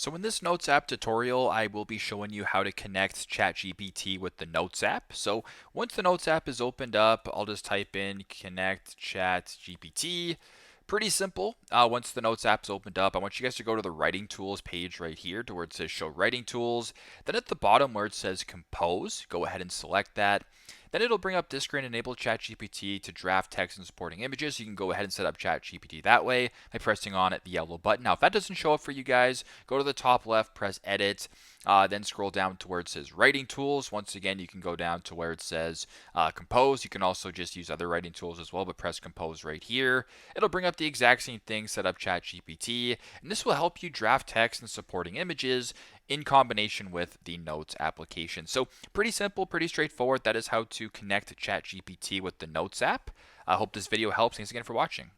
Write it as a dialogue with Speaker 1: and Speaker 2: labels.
Speaker 1: So in this Notes app tutorial, I will be showing you how to connect ChatGPT with the Notes app. So once the Notes app is opened up, I'll just type in connect ChatGPT. Pretty simple. Once the Notes app's opened up, I want you guys to go to the Writing Tools page right here to where it says Show Writing Tools. Then at the bottom where it says Compose, go ahead and select that. Then it'll bring up this screen, enable ChatGPT to draft text and supporting images. You can go ahead and set up ChatGPT that way by pressing on the yellow button. Now, if that doesn't show up for you guys, go to the top left, press Edit, then scroll down to where it says Writing Tools. Once again, you can go down to where it says Compose. You can also just use other writing tools as well, but press Compose right here. It'll bring up the exact same thing, set up ChatGPT, and this will help you draft text and supporting images in combination with the Notes application. So pretty simple, pretty straightforward. That is how to connect ChatGPT with the Notes app. I hope this video helps. Thanks again for watching.